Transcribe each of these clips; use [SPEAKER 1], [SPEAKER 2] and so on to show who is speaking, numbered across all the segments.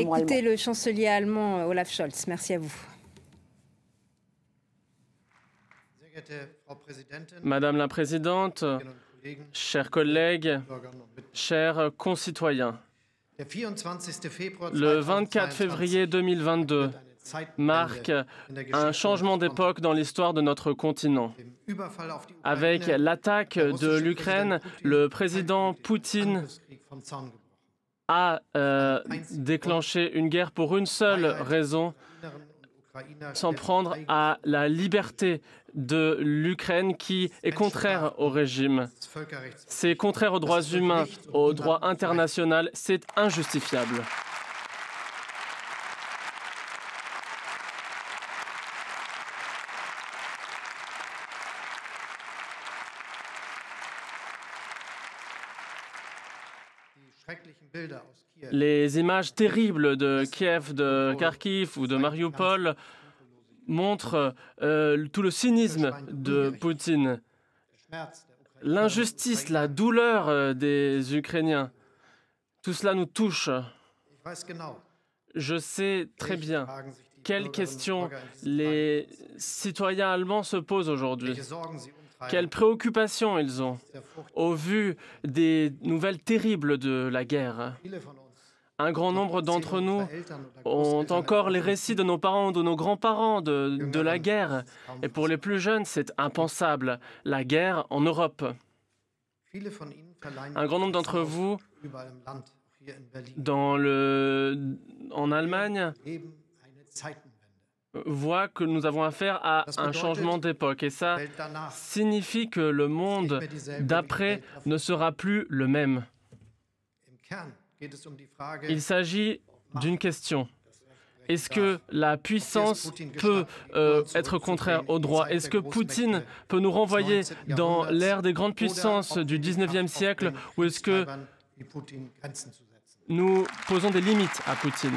[SPEAKER 1] écouter le chancelier allemand Olaf Scholz. Merci à vous.
[SPEAKER 2] Madame la Présidente, chers collègues, chers concitoyens, le 24 février 2022 marque un changement d'époque dans l'histoire de notre continent. Avec l'attaque de l'Ukraine, le président Poutine a déclenché une guerre pour une seule raison, s'en prendre à la liberté de l'Ukraine qui est contraire au régime. C'est contraire aux droits humains, au droit international, c'est injustifiable. Les images terribles de Kiev, de Kharkiv ou de Mariupol montrent tout le cynisme de Poutine, l'injustice, la douleur des Ukrainiens. Tout cela nous touche. Je sais très bien quelles questions les citoyens allemands se posent aujourd'hui. Quelles préoccupations ils ont au vu des nouvelles terribles de la guerre. Un grand nombre d'entre nous ont encore les récits de nos parents ou de nos grands-parents de la guerre. Et pour les plus jeunes, c'est impensable. La guerre en Europe. Un grand nombre d'entre vous, en Allemagne, voient que nous avons affaire à un changement d'époque. Et ça signifie que le monde d'après ne sera plus le même. Il s'agit d'une question. Est-ce que la puissance peut être contraire au droit? Est-ce que Poutine peut nous renvoyer dans l'ère des grandes puissances du 19e siècle ou est-ce que nous posons des limites à Poutine?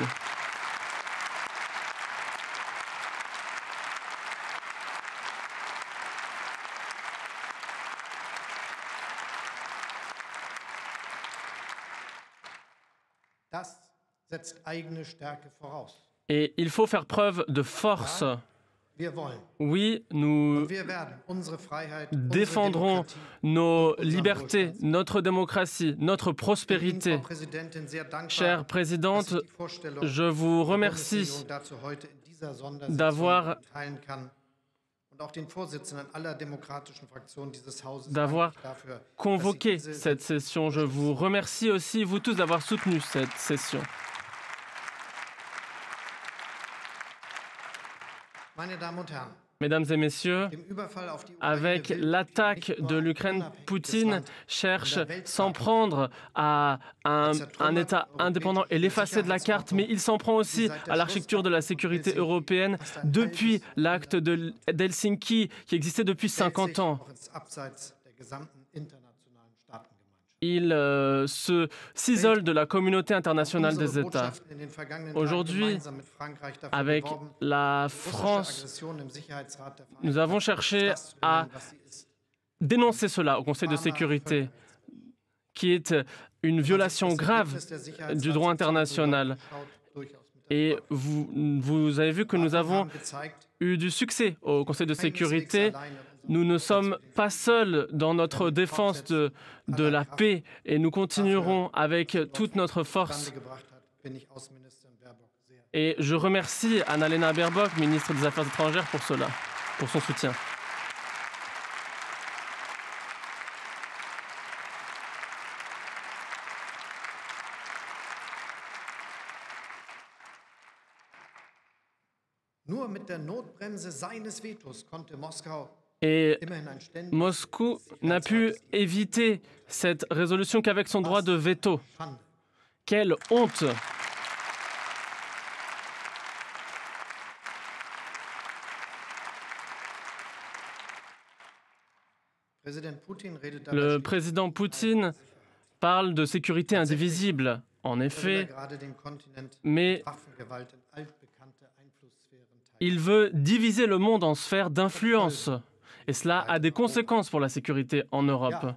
[SPEAKER 2] Et il faut faire preuve de force. Oui, nous défendrons nos libertés, notre démocratie, notre prospérité. Chère Présidente, je vous remercie d'avoir convoqué cette session. Je vous remercie aussi, vous tous, d'avoir soutenu cette session. Mesdames et messieurs, avec l'attaque de l'Ukraine, Poutine cherche s'en prendre à un État indépendant et l'effacer de la carte, mais il s'en prend aussi à l'architecture de la sécurité européenne depuis l'acte d'Helsinki, qui existait depuis 50 ans. Il s'isole de la communauté internationale des États. Aujourd'hui, avec la France, nous avons cherché à dénoncer cela au Conseil de sécurité, qui est une violation grave du droit international. Et vous avez vu que nous avons eu du succès au Conseil de sécurité. Nous ne sommes pas seuls dans notre défense de la paix et nous continuerons avec toute notre force. Et je remercie Annalena Baerbock, ministre des Affaires étrangères, pour cela, pour son soutien. Et Moscou n'a pu éviter cette résolution qu'avec son droit de veto. Quelle honte! Le président Poutine parle de sécurité indivisible, en effet, mais il veut diviser le monde en sphères d'influence. Et cela a des conséquences pour la sécurité en Europe.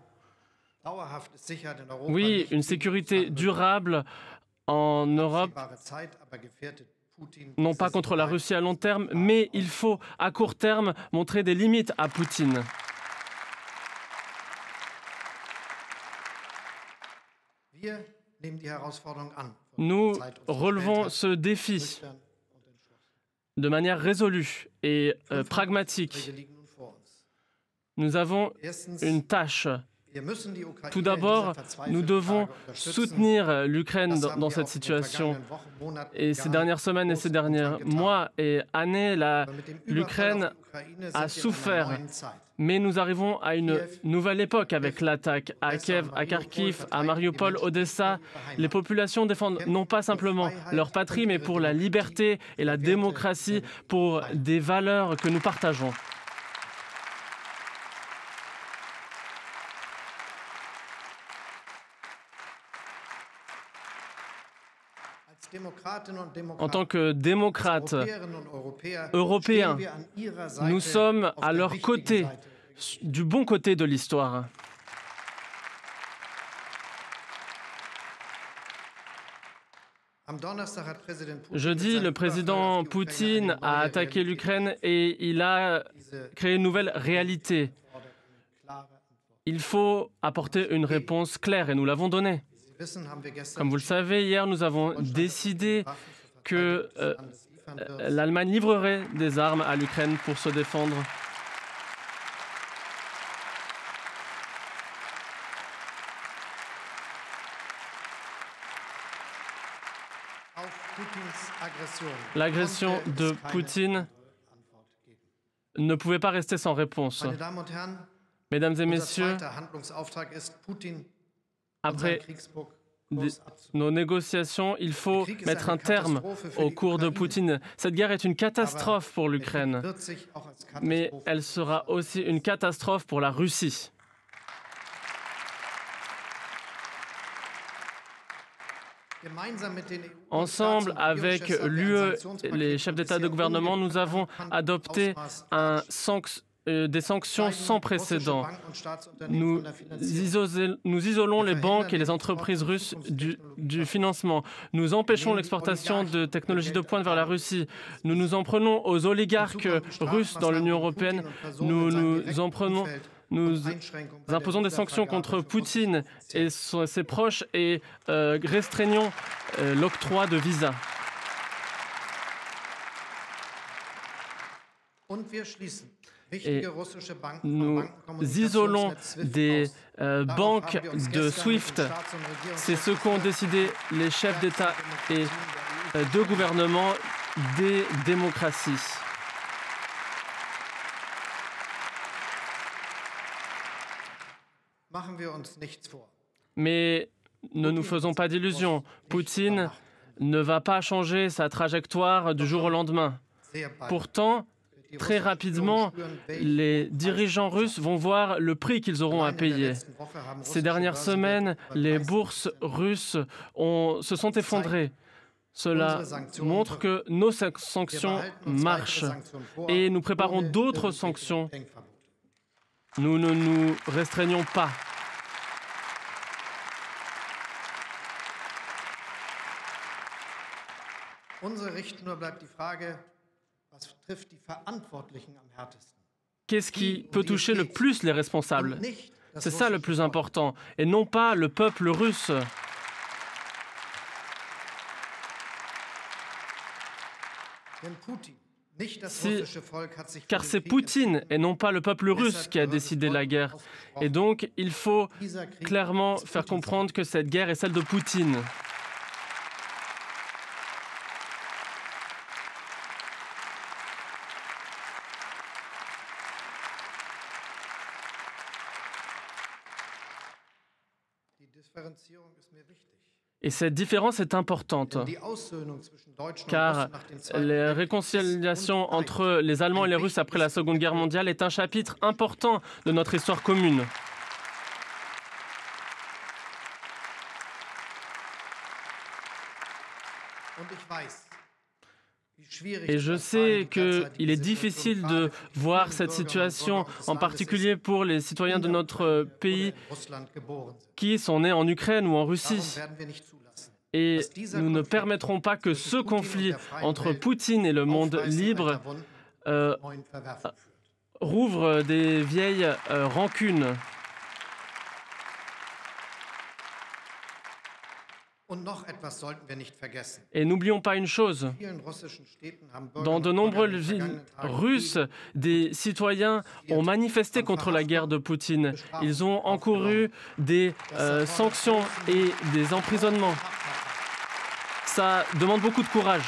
[SPEAKER 2] Oui, une sécurité durable en Europe, non pas contre la Russie à long terme, mais il faut, à court terme, montrer des limites à Poutine. Nous relevons ce défi de manière résolue et pragmatique. Nous avons une tâche. Tout d'abord, nous devons soutenir l'Ukraine dans cette situation. Et ces dernières semaines et ces derniers mois et années, l'Ukraine a souffert. Mais nous arrivons à une nouvelle époque avec l'attaque à Kiev, à Kharkiv, à Mariupol, Odessa. Les populations défendent non pas simplement leur patrie, mais pour la liberté et la démocratie, pour des valeurs que nous partageons. En tant que démocrates européens, nous sommes à leur côté, du bon côté de l'histoire. Jeudi, le président Poutine a attaqué l'Ukraine et il a créé une nouvelle réalité. Il faut apporter une réponse claire et nous l'avons donnée. Comme vous le savez, hier, nous avons décidé que l'Allemagne livrerait des armes à l'Ukraine pour se défendre. L'agression de Poutine ne pouvait pas rester sans réponse. Mesdames et messieurs, après nos négociations, il faut mettre un terme au cours de Poutine. Cette guerre est une catastrophe pour l'Ukraine, mais elle sera aussi une catastrophe pour la Russie. Ensemble avec l'UE, les chefs d'État et de gouvernement, nous avons adopté des sanctions sans précédent. Nous isolons les banques et les entreprises russes du financement. Nous empêchons l'exportation de technologies de pointe vers la Russie. Nous nous en prenons aux oligarques russes dans l'Union européenne. Nous imposons des sanctions contre Poutine et ses proches et restreignons l'octroi de visas. Et nous isolons des banques de SWIFT. C'est ce qu'ont décidé les chefs d'État et de gouvernement des démocraties. Mais ne nous faisons pas d'illusions. Poutine ne va pas changer sa trajectoire du jour au lendemain. Pourtant, très rapidement, les dirigeants russes vont voir le prix qu'ils auront à payer. Ces dernières semaines, les bourses russes se sont effondrées. Cela montre que nos sanctions marchent et nous préparons d'autres sanctions. Nous ne nous restreignons pas. Qu'est-ce qui peut toucher le plus les responsables? C'est ça le plus important, et non pas le peuple russe. Car c'est Poutine et non pas le peuple russe qui a décidé la guerre. Et donc, il faut clairement faire comprendre que cette guerre est celle de Poutine. Et cette différence est importante, car la réconciliation entre les Allemands et les Russes après la Seconde Guerre mondiale est un chapitre important de notre histoire commune. Et je sais qu'il est difficile de voir cette situation, en particulier pour les citoyens de notre pays qui sont nés en Ukraine ou en Russie. Et nous ne permettrons pas que ce conflit entre Poutine et le monde libre rouvre des vieilles rancunes. Et n'oublions pas une chose, dans de nombreuses villes russes, des citoyens ont manifesté contre la guerre de Poutine. Ils ont encouru des sanctions et des emprisonnements. Ça demande beaucoup de courage.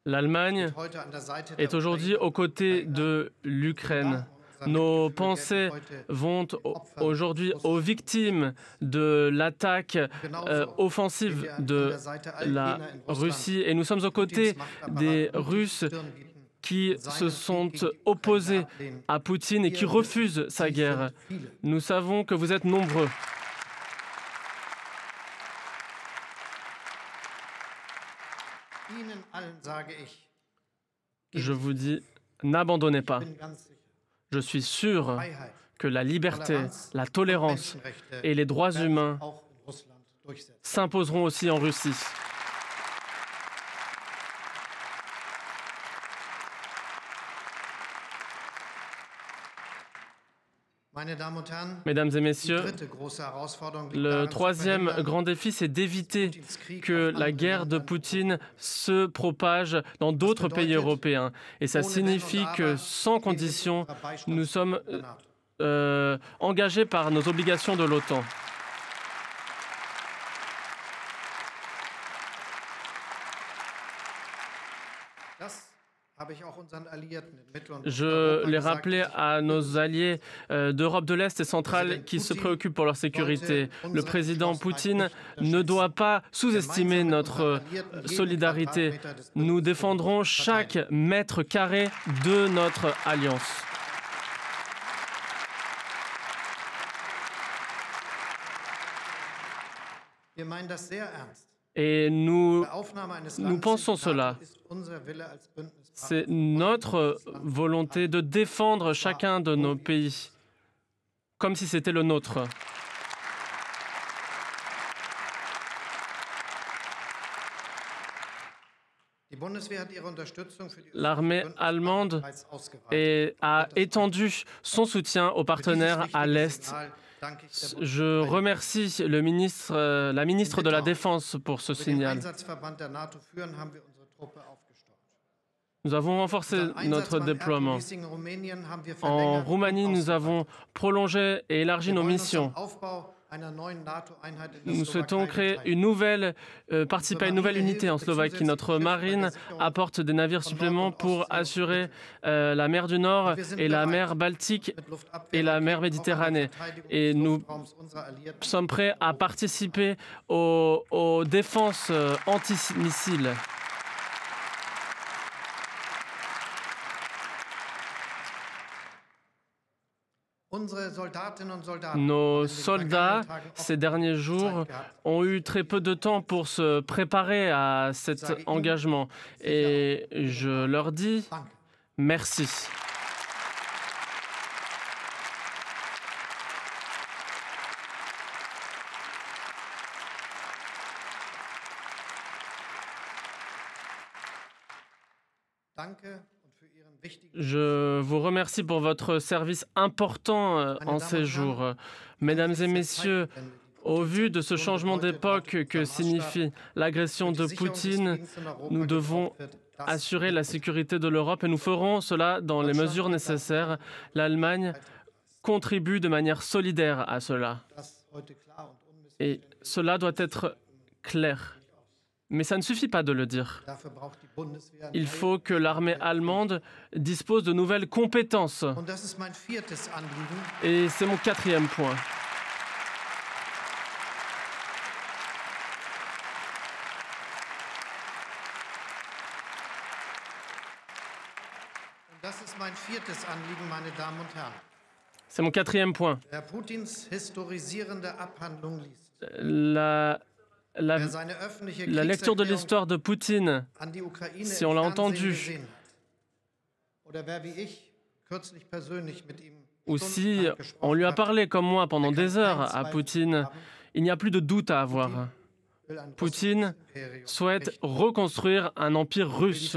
[SPEAKER 2] L'Allemagne est aujourd'hui aux côtés de l'Ukraine. Nos pensées vont aujourd'hui aux victimes de l'attaque offensive de la Russie et nous sommes aux côtés des Russes qui se sont opposés à Poutine et qui refusent sa guerre. Nous savons que vous êtes nombreux. Je vous dis, n'abandonnez pas. Je suis sûr que la liberté, la tolérance et les droits humains s'imposeront aussi en Russie. Mesdames et messieurs, le troisième grand défi, c'est d'éviter que la guerre de Poutine se propage dans d'autres pays européens. Et ça signifie que, sans condition, nous sommes engagés par nos obligations de l'OTAN. Je l'ai rappelé à nos alliés d'Europe de l'Est et centrale qui se préoccupent pour leur sécurité. Le président Poutine ne doit pas sous-estimer notre solidarité. Nous défendrons chaque mètre carré de notre alliance. Et nous pensons cela. C'est notre volonté de défendre chacun de nos pays, comme si c'était le nôtre. L'armée allemande a étendu son soutien aux partenaires à l'Est. Je remercie la ministre de la Défense pour ce signal. Nous avons renforcé notre déploiement. En Roumanie, nous avons prolongé et élargi nos missions. Nous souhaitons participer à une nouvelle unité en Slovaquie. Notre marine apporte des navires supplémentaires pour assurer la mer du Nord et la mer Baltique et la mer Méditerranée. Et nous sommes prêts à participer aux défenses antimissiles. Nos soldats, ces derniers jours, ont eu très peu de temps pour se préparer à cet engagement. Et je leur dis merci. Je vous remercie pour votre service important en ces jours. Mesdames et messieurs, au vu de ce changement d'époque que signifie l'agression de Poutine, nous devons assurer la sécurité de l'Europe et nous ferons cela dans les mesures nécessaires. L'Allemagne contribuent de manière solidaire à cela. Et cela doit être clair. Mais ça ne suffit pas de le dire. Il faut que l'armée allemande dispose de nouvelles compétences. Et c'est mon 4e point. C'est mon 4e point. La lecture de l'histoire de Poutine, si on l'a entendu, ou si on lui a parlé comme moi pendant des heures à Poutine, il n'y a plus de doute à avoir. Poutine souhaite reconstruire un empire russe.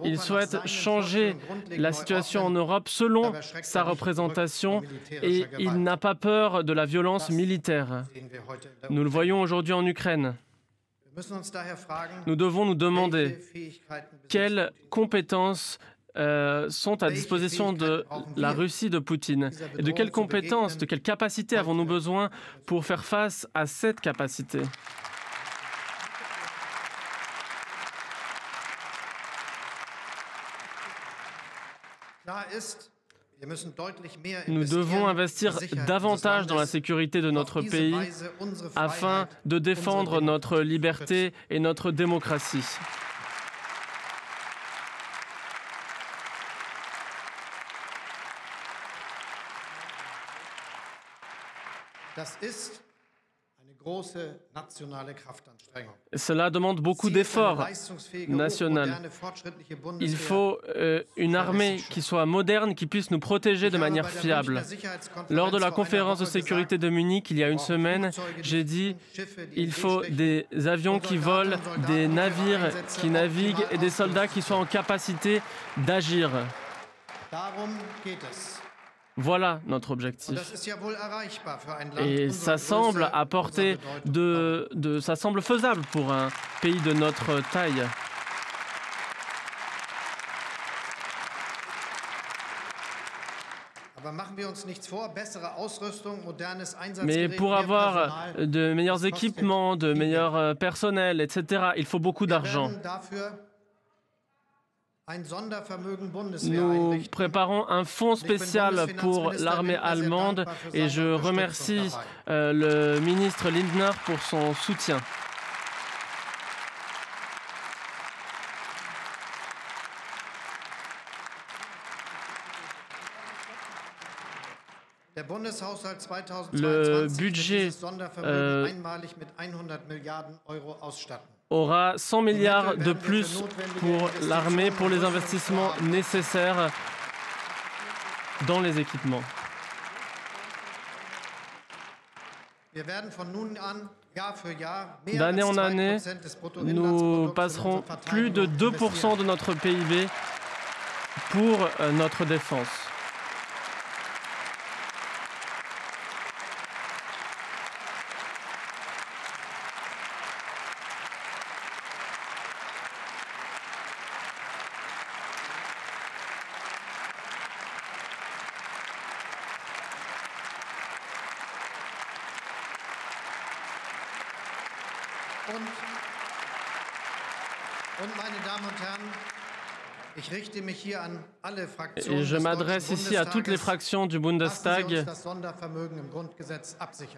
[SPEAKER 2] Il souhaite changer la situation en Europe selon sa représentation et il n'a pas peur de la violence militaire. Nous le voyons aujourd'hui en Ukraine. Nous devons nous demander quelles compétences sont à disposition de la Russie de Poutine et de quelles compétences, de quelles capacités avons-nous besoin pour faire face à cette capacité. Nous devons investir davantage dans la sécurité de notre pays afin de défendre notre liberté et notre démocratie. Cela demande beaucoup d'efforts nationaux. Il faut une armée qui soit moderne, qui puisse nous protéger de manière fiable. Lors de la conférence de sécurité de Munich, il y a une semaine, j'ai dit qu'il faut des avions qui volent, des navires qui naviguent et des soldats qui soient en capacité d'agir. Voilà notre objectif. Et ça semble à portée ça semble faisable pour un pays de notre taille. Mais pour avoir de meilleurs équipements, de meilleurs personnels, etc., il faut beaucoup d'argent. Nous préparons un fonds spécial pour l'armée allemande et je remercie le ministre Lindner pour son soutien. Le budget aura 100 milliards de plus pour l'armée, pour les investissements nécessaires dans les équipements. D'année en année, nous passerons plus de 2% de notre PIB pour notre défense. Et je m'adresse ici à toutes les fractions du Bundestag.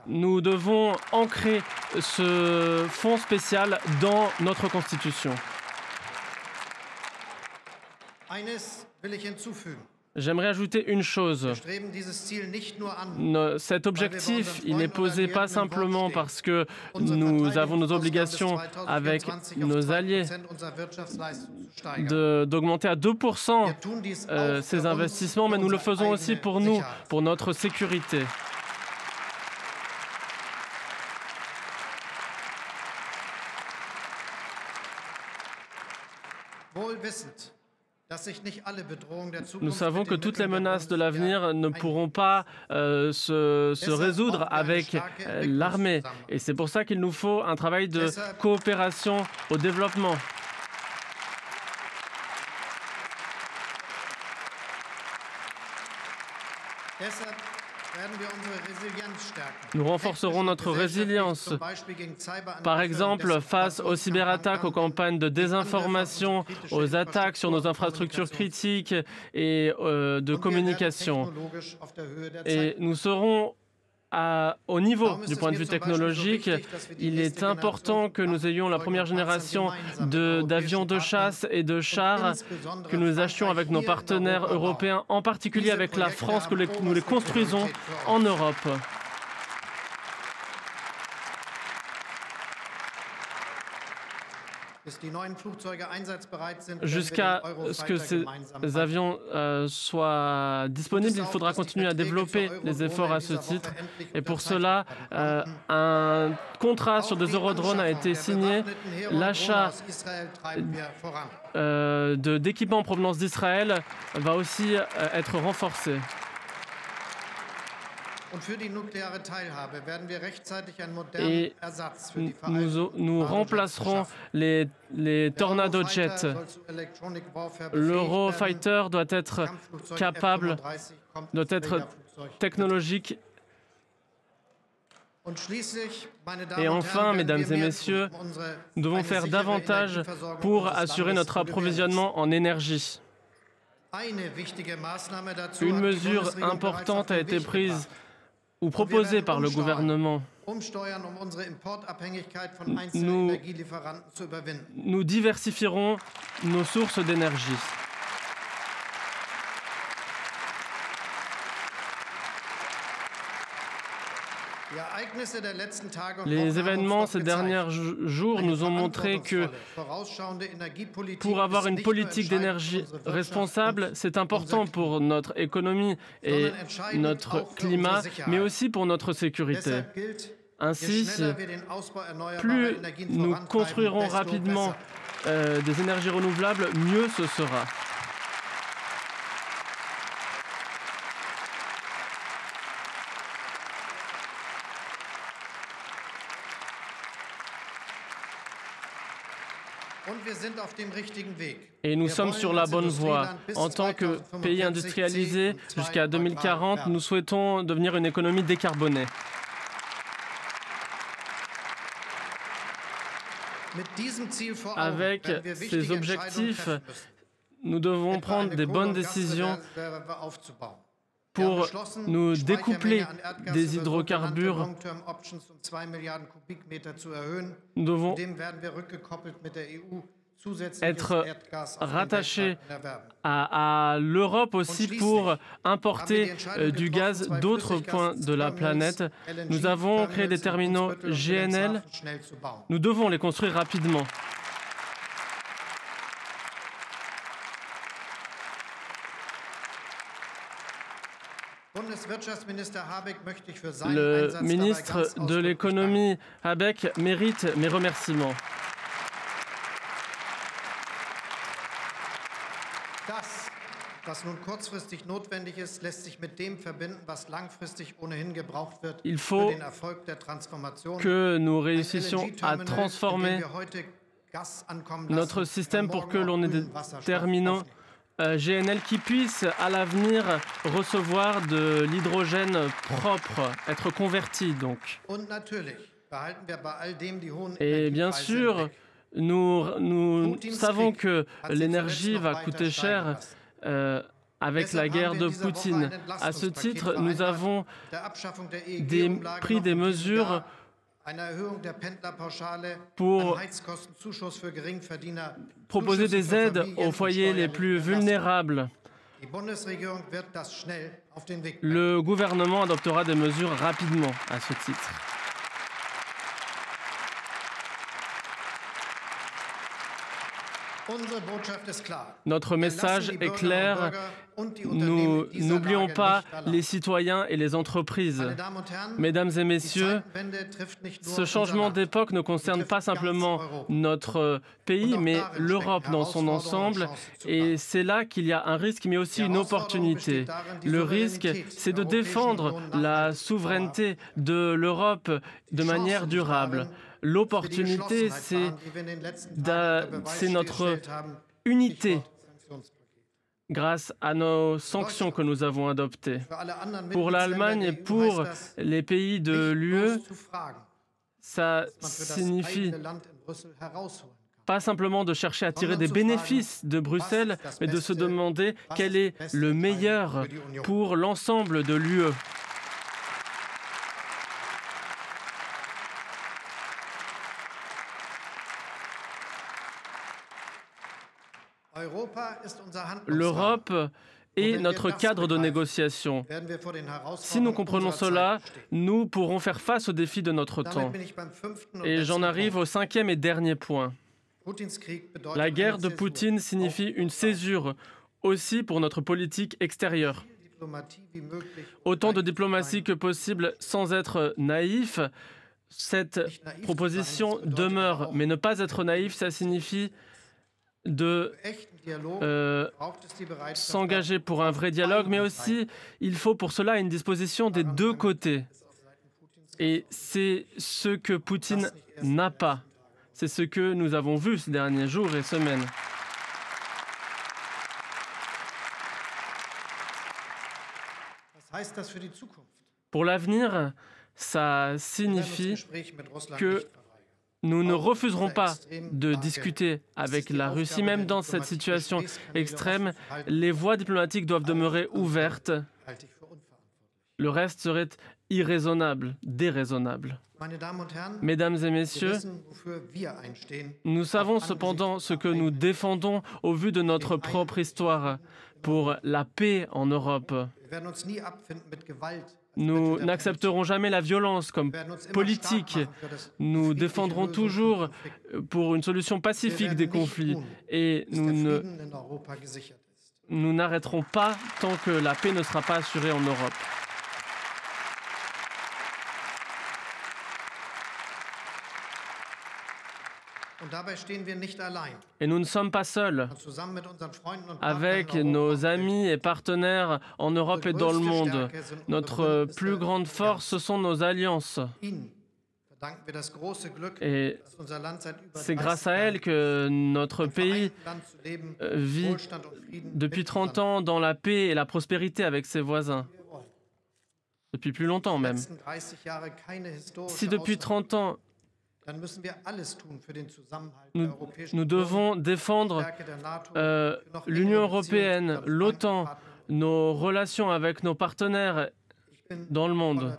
[SPEAKER 2] Nous devons ancrer ce fonds spécial dans notre Constitution. J'aimerais ajouter une chose. Cet objectif, il n'est posé pas simplement parce que nous avons nos obligations avec nos alliés d'augmenter à 2% ces investissements, mais nous le faisons aussi pour nous, pour notre sécurité. Nous savons que toutes les menaces de l'avenir ne pourront pas se résoudre avec l'armée. Et c'est pour ça qu'il nous faut un travail de coopération au développement. Nous renforcerons notre résilience, par exemple face aux cyberattaques, aux campagnes de désinformation, aux attaques sur nos infrastructures critiques et de communication. Et nous serons au niveau du point de vue technologique. Il est important que nous ayons la première génération d'avions de chasse et de chars, que nous achetions avec nos partenaires européens, en particulier avec la France, que nous les construisons en Europe. Jusqu'à ce que ces avions soient disponibles, il faudra continuer à développer les efforts à ce titre. Et pour cela, un contrat sur des Eurodrones a été signé. L'achat d'équipements en provenance d'Israël va aussi être renforcé. Et nous remplacerons les Tornado Jets. L'Eurofighter doit être capable, doit être technologique. Et enfin, mesdames et messieurs, nous devons faire davantage pour assurer notre approvisionnement en énergie. Une mesure importante a été prise ou proposée par le gouvernement. Nous diversifierons nos sources d'énergie. Les événements ces derniers jours nous ont montré que pour avoir une politique d'énergie responsable, c'est important pour notre économie et notre climat, mais aussi pour notre sécurité. Ainsi, plus nous construirons rapidement des énergies renouvelables, mieux ce sera. Et nous sommes sur la bonne voie. En tant que pays industrialisé, jusqu'à 2040, nous souhaitons devenir une économie décarbonée. Avec ces objectifs, nous devons prendre des bonnes décisions pour nous découpler des hydrocarbures. Nous devons être rattachés à l'Europe aussi pour importer du gaz d'autres points de la planète. Nous avons créé des terminaux GNL. Nous devons les construire rapidement. Le ministre de l'économie, Habeck, mérite mes remerciements. Il faut que nous réussissions à transformer notre système pour que l'on ait des terminaux GNL qui puissent à l'avenir recevoir de l'hydrogène propre, être converti donc. Et bien sûr, nous savons que l'énergie va coûter cher avec la guerre de Poutine. À ce titre, nous avons pris des mesures pour proposer des aides aux foyers les plus vulnérables. Le gouvernement adoptera des mesures rapidement à ce titre. Notre message est clair. Nous n'oublions pas les citoyens et les entreprises. Mesdames et messieurs, ce changement d'époque ne concerne pas simplement notre pays, mais l'Europe dans son ensemble. Et c'est là qu'il y a un risque, mais aussi une opportunité. Le risque, c'est de défendre la souveraineté de l'Europe de manière durable. L'opportunité, c'est notre unité grâce à nos sanctions que nous avons adoptées. Pour l'Allemagne et pour les pays de l'UE, ça signifie pas simplement de chercher à tirer des bénéfices de Bruxelles, mais de se demander quel est le meilleur pour l'ensemble de l'UE. L'Europe est notre cadre de négociation. Si nous comprenons cela, nous pourrons faire face aux défis de notre temps. Et j'en arrive au cinquième et dernier point. La guerre de Poutine signifie une césure aussi pour notre politique extérieure. Autant de diplomatie que possible sans être naïf, cette proposition demeure. Mais ne pas être naïf, ça signifie de s'engager pour un vrai dialogue, mais aussi il faut pour cela une disposition des deux côtés. Et c'est ce que Poutine n'a pas. C'est ce que nous avons vu ces derniers jours et semaines. Pour l'avenir, ça signifie que nous ne refuserons pas de discuter avec la Russie, même dans cette situation extrême. Les voies diplomatiques doivent demeurer ouvertes. Le reste serait irraisonnable, déraisonnable. Mesdames et messieurs, nous savons cependant ce que nous défendons au vu de notre propre histoire pour la paix en Europe. Nous n'accepterons jamais la violence comme politique. Nous défendrons toujours pour une solution pacifique des conflits. Et nous n'arrêterons pas tant que la paix ne sera pas assurée en Europe. Et nous ne sommes pas seuls. Avec nos amis et partenaires en Europe et dans le monde, notre plus grande force, ce sont nos alliances. Et c'est grâce à elles que notre pays vit depuis 30 ans dans la paix et la prospérité avec ses voisins. Depuis plus longtemps même. Si depuis 30 ans, nous devons défendre l'Union européenne, l'OTAN, nos relations avec nos partenaires dans le monde.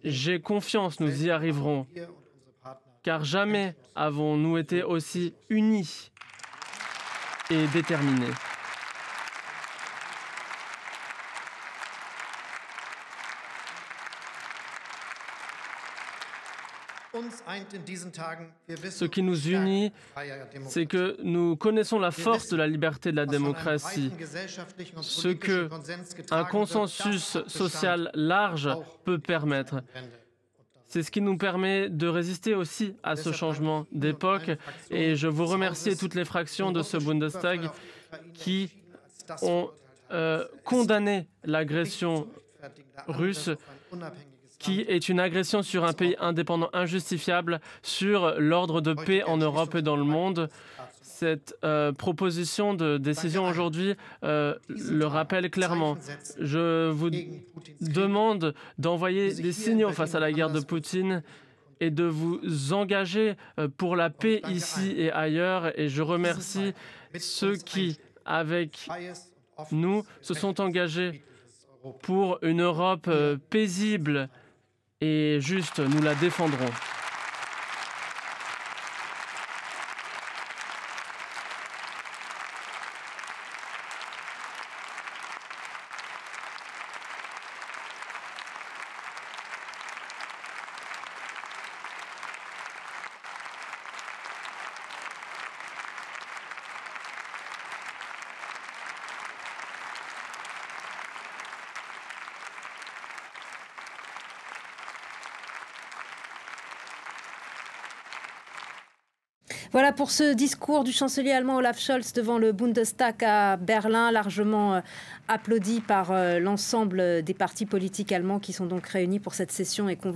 [SPEAKER 2] J'ai confiance, nous y arriverons, car jamais avons-nous été aussi unis et déterminés. Ce qui nous unit, c'est que nous connaissons la force de la liberté de la démocratie, ce qu'un consensus social large peut permettre. C'est ce qui nous permet de résister aussi à ce changement d'époque. Et je vous remercie toutes les fractions de ce Bundestag qui ont condamné l'agression russe, qui est une agression sur un pays indépendant injustifiable, sur l'ordre de paix en Europe et dans le monde. Cette proposition de décision aujourd'hui le rappelle clairement. Je vous demande d'envoyer des signaux face à la guerre de Poutine et de vous engager pour la paix ici et ailleurs. Et je remercie ceux qui, avec nous, se sont engagés pour une Europe paisible et juste. Nous la défendrons.
[SPEAKER 1] Voilà pour ce discours du chancelier allemand Olaf Scholz devant le Bundestag à Berlin, largement applaudi par l'ensemble des partis politiques allemands qui sont donc réunis pour cette session et convoqués.